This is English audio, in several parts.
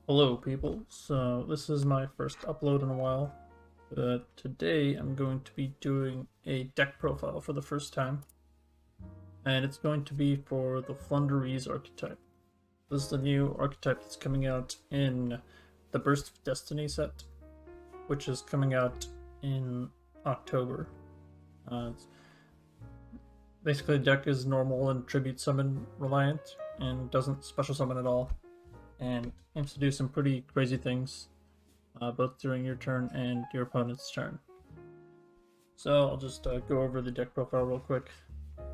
Hello people, so this is my first upload in a while, but today I'm going to be doing a deck profile for the first time, and it's going to be for the Flundereeze archetype. This is the new archetype that's coming out in the Burst of Destiny set, which is coming out in October. Basically the deck is normal and tribute summon reliant, and doesn't special summon at all, and aims to do some pretty crazy things, both during your turn and your opponent's turn. So I'll just go over the deck profile real quick.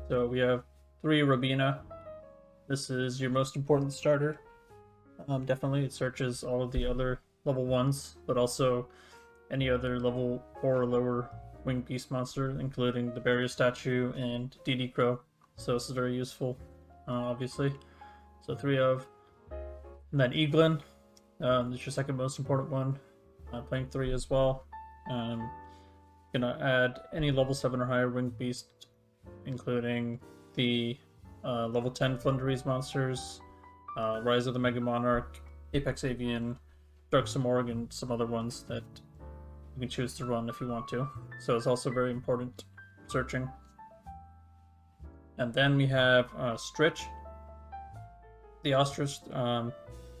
So we have 3 Verbena. This is your most important starter. Definitely it searches all of the other level 1s, but also any other level 4 or lower winged beast monster, including the barrier statue and DD Crow. So this is very useful, obviously. So 3 of. And then Eaglin, is your second most important one, playing 3 as well. Gonna add any level 7 or higher winged beast, including the level 10 Flundereeze monsters, Rise of the Mega Monarch, Apex Avian, Dark Samorg, and some other ones that you can choose to run if you want to. So it's also very important searching. And then we have Stritch, the ostrich.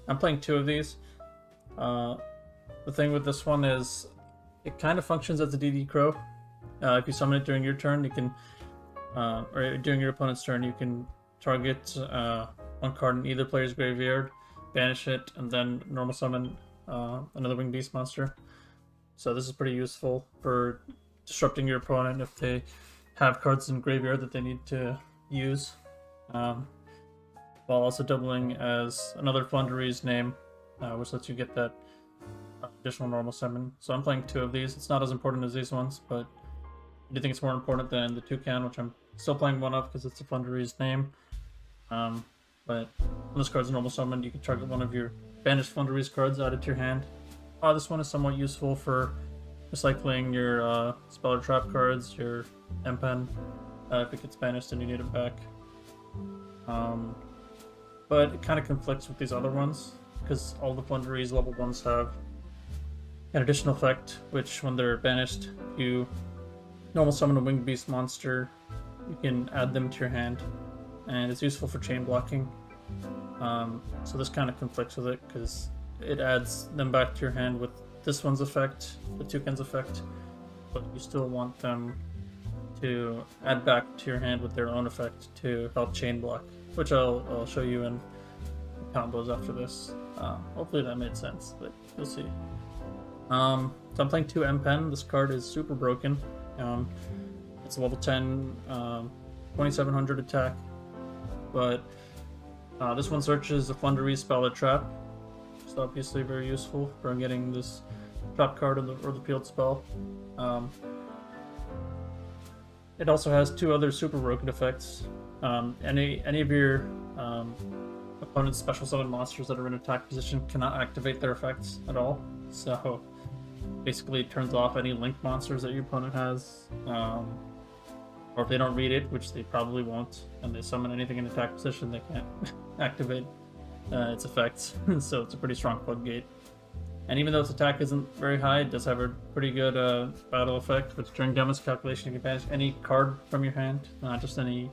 I'm playing 2 of these. The thing with this one is it kind of functions as a DD Crow. If you summon it during your turn, you can, or during your opponent's turn, you can target one card in either player's graveyard, banish it, and then normal summon another winged beast monster. So this is pretty useful for disrupting your opponent if they have cards in graveyard that they need to use. While also doubling as another Flundereeze name, which lets you get that additional normal summon. So I'm playing 2 of these. It's not as important as these ones, but I do think it's more important than the Toucan, which I'm still playing 1 of because it's a Flundereeze name. But when this card's normal summoned, you can target one of your banished Flundereeze cards added to your hand. This one is somewhat useful for recycling your spell or trap cards, your M-Pen, if it gets banished and you need it back. But it kind of conflicts with these other ones, because all the Flundereeze level 1s have an additional effect, which when they're banished, you normal summon a winged beast monster, you can add them to your hand, and it's useful for chain blocking. So this kind of conflicts with it, because it adds them back to your hand with this one's effect, the Toucan's effect, but you still want them to add back to your hand with their own effect to help chain block, which I'll show you in combos after this. Hopefully that made sense, but you'll see. So I'm playing 2 M-Pen. This card is super broken. It's a level 10, 2700 attack, but this one searches a Flundereeze spell or trap. It's obviously very useful for getting this trap card or the field spell. It also has 2 other super broken effects. Any of your opponent's special summon monsters that are in attack position cannot activate their effects at all. So basically it turns off any linked monsters that your opponent has. Or if they don't read it, which they probably won't, and they summon anything in attack position, they can't activate its effects. So it's a pretty strong floodgate. And even though its attack isn't very high, it does have a pretty good battle effect, which during damage calculation you can banish any card from your hand, not just any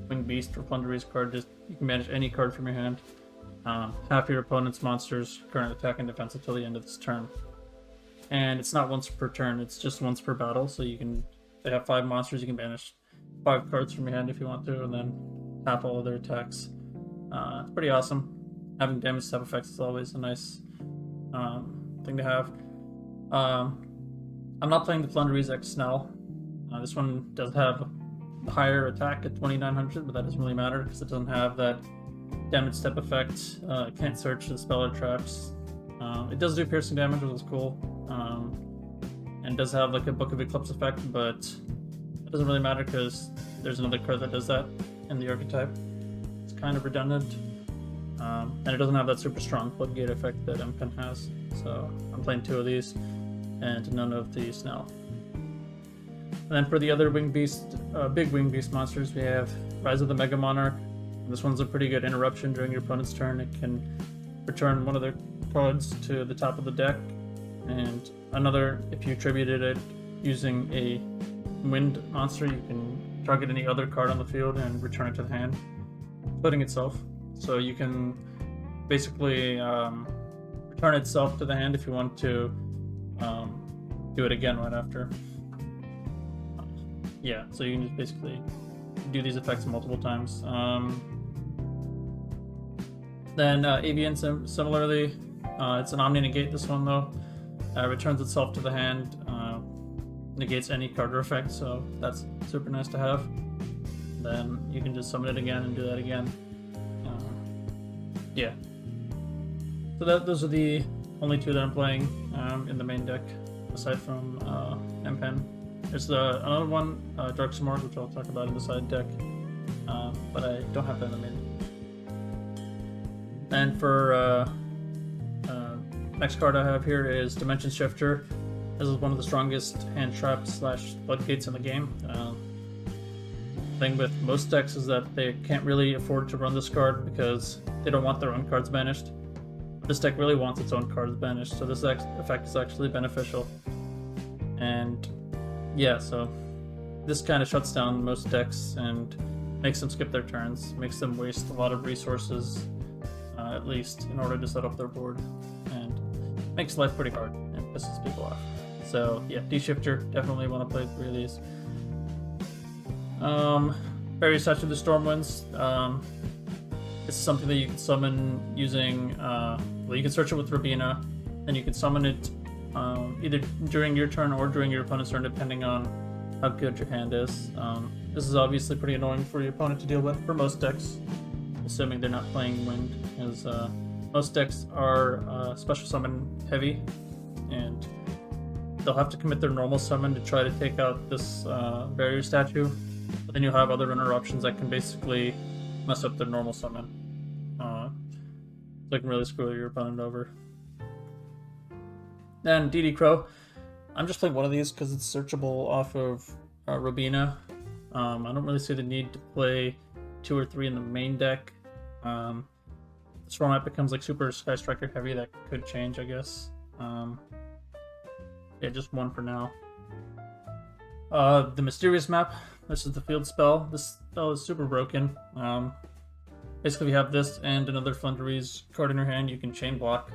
winged beast or Flundereeze card, just you can banish any card from your hand. Half your opponent's monsters current attack and defense until the end of this turn. And it's not once per turn, it's just once per battle, so you can, they have 5 monsters, you can banish 5 cards from your hand if you want to, and then half all of their attacks. It's pretty awesome. Having damage step effects is always a nice thing to have. I'm not playing the Flundereeze X Snell. This one does have a higher attack at 2900, but that doesn't really matter because it doesn't have that damage step effect. It can't search the spell or traps. It does do piercing damage, which is cool, and does have like a Book of Eclipse effect, but it doesn't really matter because there's another card that does that in the archetype. It's kind of redundant. And it doesn't have that super strong floodgate effect that M-Pen has. So I'm playing 2 of these and none of the Snell. And then for the other winged beast, big winged beast monsters, we have Rise of the Mega Monarch. This one's a pretty good interruption during your opponent's turn. It can return one of their cards to the top of the deck, and another, if you attributed it using a wind monster, you can target any other card on the field and return it to the hand, including itself. So you can basically return itself to the hand if you want to do it again right after. Yeah, so you can just basically do these effects multiple times. Then Avian, similarly, it's an Omni Negate, this one though. Returns itself to the hand, negates any card or effect, so that's super nice to have. Then you can just summon it again and do that again. Yeah. So those are the only two that I'm playing in the main deck, aside from M-Pen. There's another one, Dark Smart, which I'll talk about in the side deck, but I don't have that in the main. And for next card I have here is Dimension Shifter. This is one of the strongest hand traps / floodgates in the game. The thing with most decks is that they can't really afford to run this card because they don't want their own cards banished. This deck really wants its own cards banished, so this effect is actually beneficial. And yeah, so this kind of shuts down most decks and makes them skip their turns, makes them waste a lot of resources, at least, in order to set up their board, and makes life pretty hard and pisses people off. So yeah, D-Shifter, definitely want to play 3 of these. Various Statue of the Stormwinds. This is something that you can summon using, well, you can search it with Verbena, and you can summon it either during your turn or during your opponent's turn, depending on how good your hand is. This is obviously pretty annoying for your opponent to deal with for most decks, assuming they're not playing Wind, as most decks are special summon heavy, and they'll have to commit their normal summon to try to take out this barrier statue, but then you'll have other interruptions that can basically mess up their normal summon. So it can really screw your opponent over. Then DD Crow. I'm just playing one of these because it's searchable off of Verbena. I don't really see the need to play 2 or 3 in the main deck. This format becomes like super Sky Striker heavy. That could change, I guess. Yeah, just 1 for now. The Mysterious Map. This is the field spell. This spell is super broken. Basically, you have this and another Flundereeze card in your hand. You can chain block.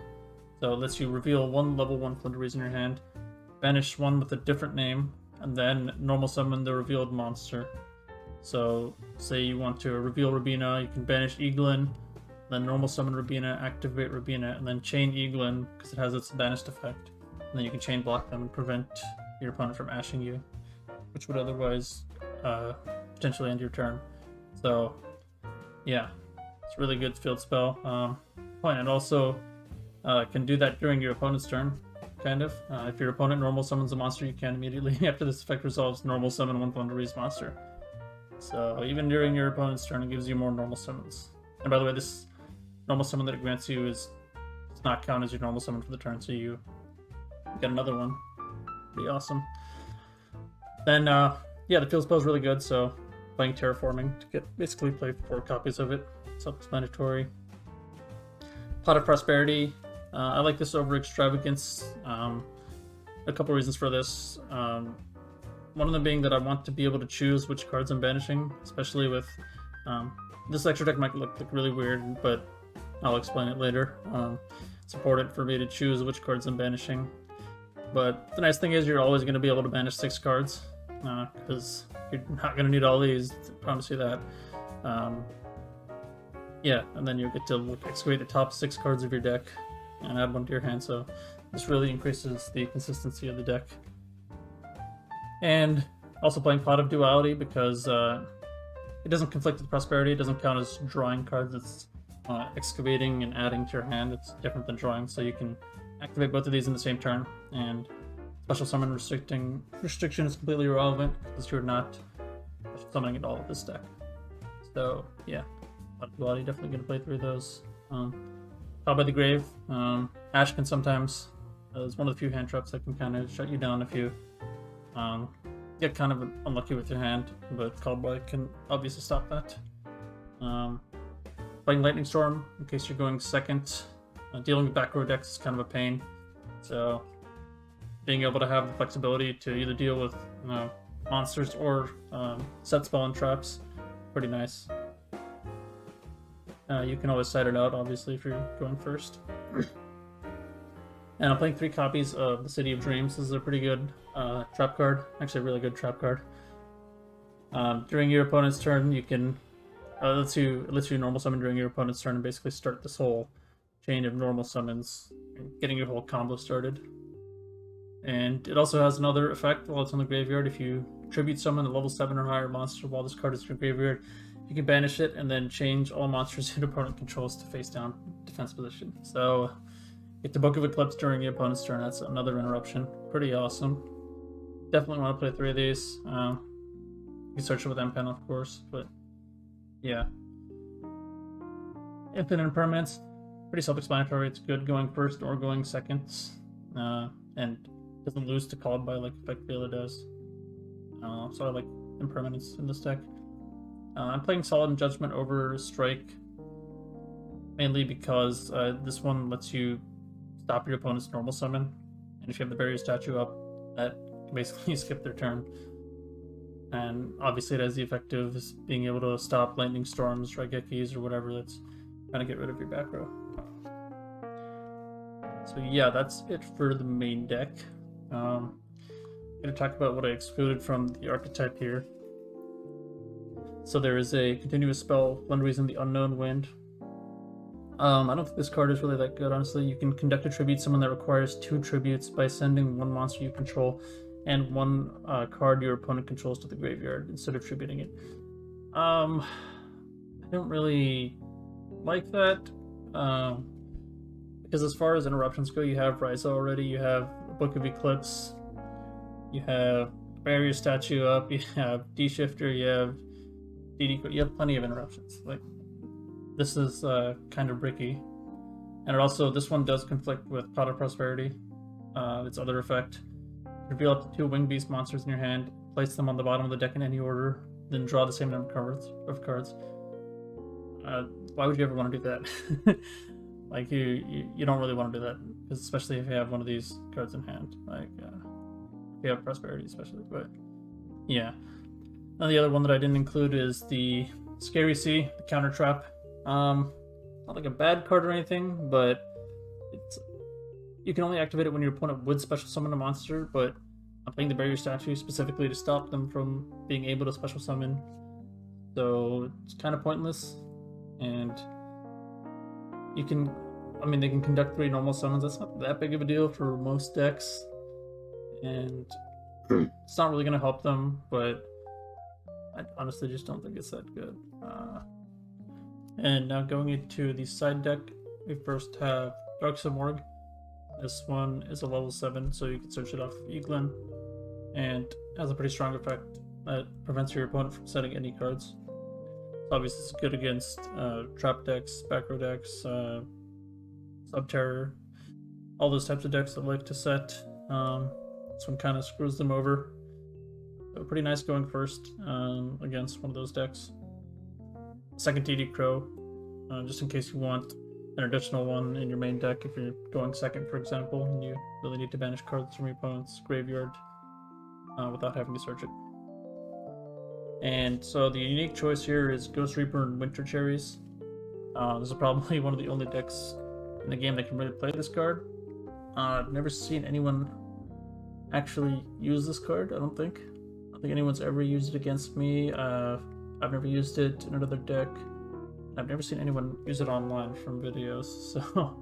So it lets you reveal 1 level 1 Flundereeze in your hand, banish 1 with a different name, and then normal summon the revealed monster. So, say you want to reveal Verbena, you can banish Eaglin, then normal summon Verbena, activate Verbena, and then chain Eaglin because it has its banished effect. And then you can chain block them and prevent your opponent from ashing you, which would otherwise potentially end your turn. So, yeah, it's a really good field spell. And also can do that during your opponent's turn, kind of. If your opponent normal summons a monster, you can immediately, after this effect resolves, normal summon 1 Flundereeze monster. So even during your opponent's turn, it gives you more normal summons. And by the way, this normal summon that it grants you does not count as your normal summon for the turn, so you get another one. Pretty awesome. Then, yeah, the field spell is really good, so playing Terraforming to basically play 4 copies of it. Self-explanatory. Pot of Prosperity. I like this over Extravagance. A couple reasons for this. One of them being that I want to be able to choose which cards I'm banishing, especially with this extra deck might look really weird, but I'll explain it later. It's important for me to choose which cards I'm banishing. But the nice thing is you're always going to be able to banish 6 cards, because you're not going to need all these, I promise you that. Yeah, and then you get to excavate the top 6 cards of your deck and add 1 to your hand, so this really increases the consistency of the deck. And also playing Pot of Duality because it doesn't conflict with Prosperity, it doesn't count as drawing cards, it's excavating and adding to your hand. It's different than drawing, so you can activate both of these in the same turn, and special summon restriction is completely irrelevant because you're not special summoning at all with this deck. So yeah, Pot of Duality, definitely going to play through those. Call by the Grave. Ash can sometimes, is one of the few hand traps that can kind of shut you down if you get kind of unlucky with your hand, but Call by can obviously stop that. Playing Lightning Storm, in case you're going second Dealing with back row decks is kind of a pain, so being able to have the flexibility to either deal with monsters or set spell and traps, pretty nice. You can always side it out, obviously, if you're going first. And I'm playing 3 copies of the City of Dreams. This is a pretty good trap card. Actually, a really good trap card. During your opponent's turn, you can lets you normal summon during your opponent's turn and basically start this whole chain of normal summons, getting your whole combo started. And it also has another effect while it's on the graveyard. If you tribute summon a level 7 or higher monster while this card is in your graveyard, you can banish it and then change all monsters your opponent controls to face down defense position. So get the Book of Eclipse during your opponent's turn. That's another interruption. Pretty awesome. Definitely want to play 3 of these. You can search it with M-Pen, of course, but yeah. Infinite Impermanence, pretty self-explanatory. It's good going first or going second, and doesn't lose to Called by like Effect Veiler does. So I like Impermanence in this deck. I'm playing Solemn Judgment over Strike, mainly because this one lets you stop your opponent's normal summon, and if you have the barrier statue up, that can basically skip their turn. And obviously it has the effect of being able to stop lightning storms, Raigekis, or whatever that's trying to get rid of your back row. So yeah, that's it for the main deck. I'm going to talk about what I excluded from the archetype here. So there is a continuous spell, Flundereeze in the Unknown Wind. I don't think this card is really that good, honestly. You can conduct a tribute summon that requires 2 tributes by sending 1 monster you control and 1 card your opponent controls to the graveyard instead of tributing it. I don't really like that, because as far as interruptions go, you have Ryza already, you have Book of Eclipse, you have Barrier Statue up, you have D-Shifter, you have DD, you have plenty of interruptions. Like, this is kind of bricky. And it also, this one does conflict with Pot of Prosperity, its other effect. Reveal up to 2 Winged Beast monsters in your hand, place them on the bottom of the deck in any order, then draw the same number of cards. Why would you ever want to do that? Like, you don't really want to do that, especially if you have one of these cards in hand. Like, if you have Prosperity especially, but yeah. Now the other one that I didn't include is the Scary Sea, the Counter Trap. Not like a bad card or anything, but you can only activate it when your opponent would special summon a monster, but I'm playing the Barrier Statue specifically to stop them from being able to special summon. So it's kind of pointless. And you can, they can conduct 3 normal summons. That's not that big of a deal for most decks. And it's not really going to help them, but I honestly just don't think it's that good. And now going into the side deck, we first have Dark Morgue. This one is a level 7, so you can search it off Eaglin, and has a pretty strong effect that prevents your opponent from setting any cards. So obviously it's good against trap decks, back row decks, Sub-Terror, all those types of decks that like to set. This one kind of screws them over. So pretty nice going first against one of those decks. Second TD Crow, just in case you want an additional one in your main deck if you're going second, for example, and you really need to banish cards from your opponent's graveyard without having to search it. And so the unique choice here is Ghost Reaper and Winter Cherries. This is probably one of the only decks in the game that can really play this card. I've never seen anyone actually use this card, I don't think. I don't think anyone's ever used it against me. I've never used it in another deck. I've never seen anyone use it online from videos, so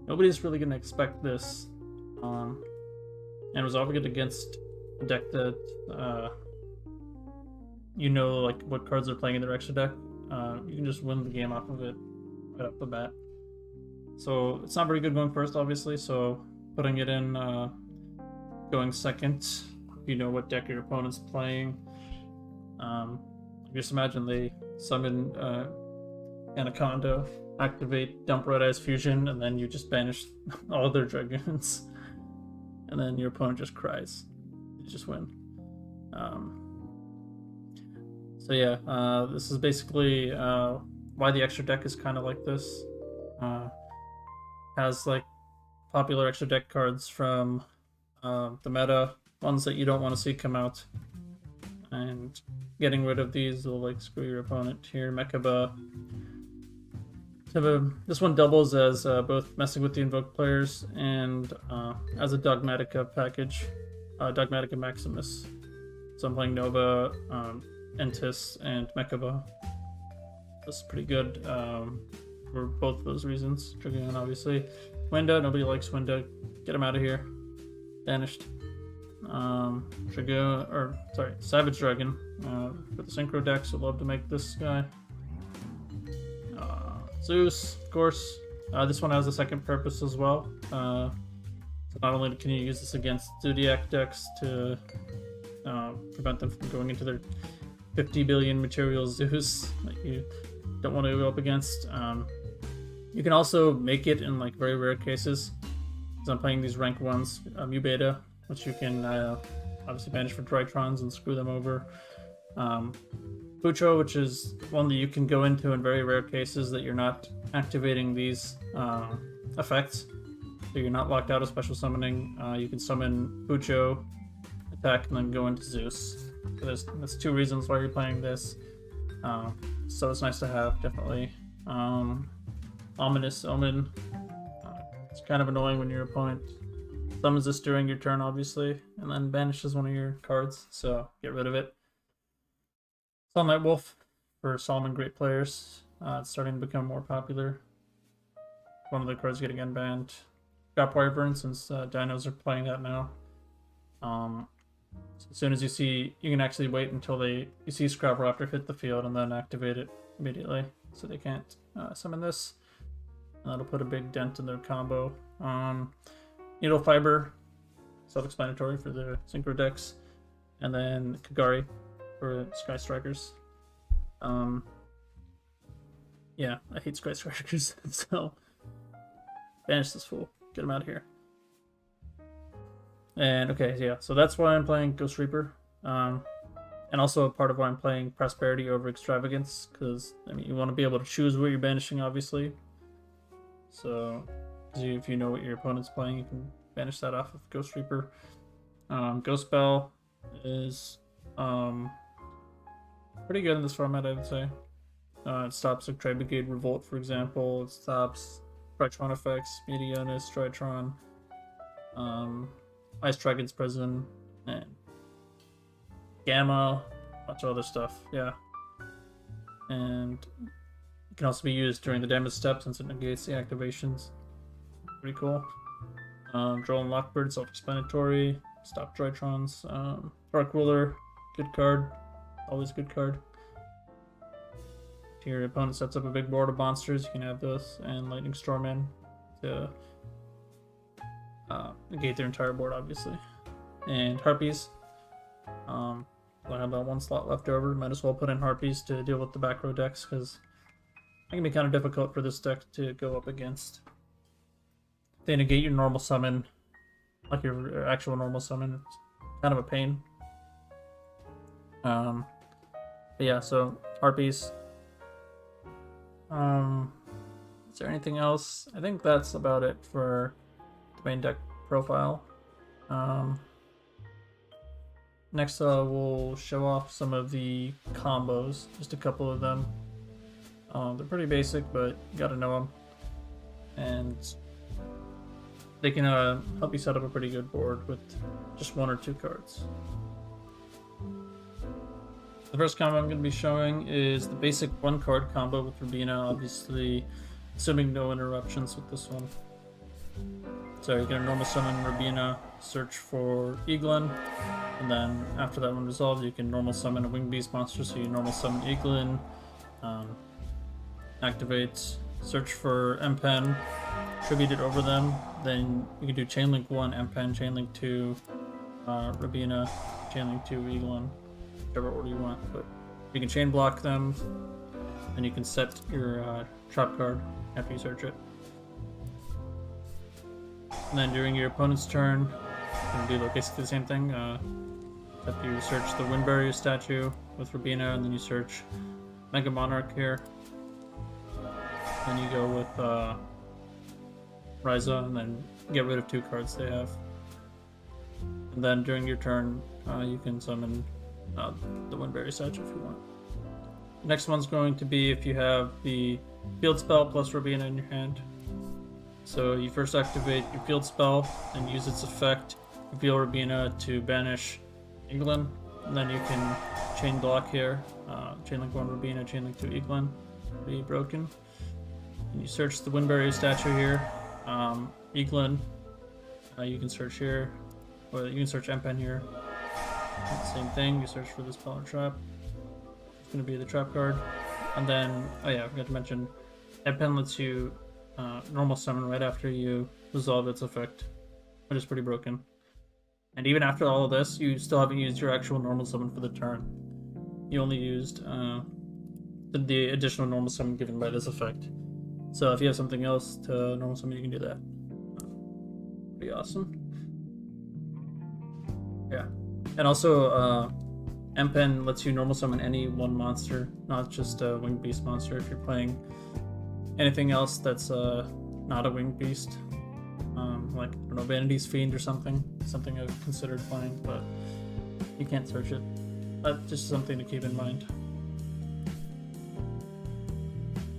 nobody's really going to expect this. And it was all good against a deck that, like what cards they're playing in their extra deck. You can just win the game off of it right off the bat. So it's not very good going first, obviously, so putting it in going second, you know what deck your opponent's playing. Just imagine they summon Anaconda, activate Dump Red Eyes Fusion, and then you just banish all their Dragoons. And then your opponent just cries. You just win. So yeah, this is basically why the extra deck is kind of like this. has like popular extra deck cards from the meta, ones that you don't want to see come out. And getting rid of these will like screw your opponent here. Mechaba. So this one doubles as both messing with the invoked players and as a Dogmatica package, Dogmatica Maximus. So I'm playing Nova, Entis, and Mechaba. This is pretty good for both those reasons. Dragoon, obviously. Winda, nobody likes Winda. Get him out of here. Banished. Dragoon, or sorry, Savage Dragon. For the Synchro decks, I'd love to make this guy. Zeus, of course. This one has a second purpose as well. So not only can you use this against Zodiac decks to prevent them from going into their 50 billion material Zeus that you don't want to go up against. You can also make it in like very rare cases. So I'm playing these rank ones, Mu Beta, which you can obviously banish for Drytrons and screw them over. Pucho, which is one that you can go into in very rare cases that you're not activating these effects. So you're not locked out of special summoning. You can summon Pucho, attack, and then go into Zeus. So that's two reasons why you're playing this. So it's nice to have, definitely. Ominous Omen. It's kind of annoying when your opponent summons this during your turn, obviously, and then banishes one of your cards, so get rid of it. Sunlight Wolf for Solomon Great players. It's starting to become more popular. One of the cards getting unbanned. Got Wyvern, since dinos are playing that now. So as soon as you see, you can actually wait until you see Scrapper hit the field and then activate it immediately, so they can't summon this. And that'll put a big dent in their combo. Needle Fiber, self-explanatory for the Synchro decks, and then Kagari for Sky Strikers. Yeah, I hate Sky Strikers, so banish this fool. Get him out of here. And okay, yeah, so that's why I'm playing Ghost Reaper. And also part of why I'm playing Prosperity over Extravagance, because I mean, you want to be able to choose what you're banishing, obviously. So if you know what your opponent's playing, you can banish that off of Ghost Reaper. Ghost Bell is pretty good in this format, I would say. It stops like Trade Brigade Revolt, for example. It stops Tritron effects, Medionis, Tritron, Ice Dragon's Prison, and Gamma, a bunch of other stuff, yeah. And it can also be used during the damage step since it negates the activations. Pretty cool. Droll and Lockbird, self-explanatory. Stop Drytrons. Dark Ruler, good card. Always a good card. If your opponent sets up a big board of monsters, you can have this, and Lightning Storm in to negate their entire board, obviously. And Harpies. I have about one slot left over. Might as well put in Harpies to deal with the back row decks, because it can be kind of difficult for this deck to go up against. They negate your normal summon, like your actual normal summon. It's kind of a pain. But yeah, so Harpies. Is there anything else? I think that's about it for the main deck profile. Next, we'll show off some of the combos, just a couple of them. They're pretty basic, but you gotta know them. And they can help you set up a pretty good board with just one or two cards. The first combo I'm going to be showing is the basic one card combo with Verbena, obviously assuming no interruptions with this one. So you're going to normal summon Verbena, search for Eaglin, and then after that one resolves, you can normal summon a Winged Beast monster, so you normal summon Eaglin, activate, search for M-Pen, tribute it over them, then you can do Chainlink 1, M-Pen, Chainlink 2, Verbena, Chainlink 2, Eaglin, whichever order you want, but you can chain block them, and you can set your trap card after you search it. And then during your opponent's turn, you can do basically the same thing. After you search the Wind Barrier statue with Verbena, and then you search Mega Monarch here. Then you go with Ryza, and then get rid of 2 cards they have. And then during your turn, you can summon the Windberry statue if you want. Next one's going to be if you have the field spell plus Verbena in your hand. So you first activate your field spell and use its effect, reveal Verbena to banish England, and then you can chain block here. Chain link 1 Verbena, chain link 2 England, be broken. And you search the Windberry statue here. England, you can search here, or you can search Empen here. Same thing, you search for the spell or trap. It's going to be the trap card. And then, oh yeah, I forgot to mention, Empen lets you normal summon right after you resolve its effect, which is pretty broken. And even after all of this, you still haven't used your actual normal summon for the turn. You only used the additional normal summon given by this effect. So if you have something else to normal summon, you can do that. Pretty awesome. Yeah. And also, Empen lets you normal summon any one monster, not just a winged beast monster. If you're playing anything else that's not a winged beast, like, I don't know, Vanity's Fiend or something I've considered playing, but you can't search it. That's just something to keep in mind.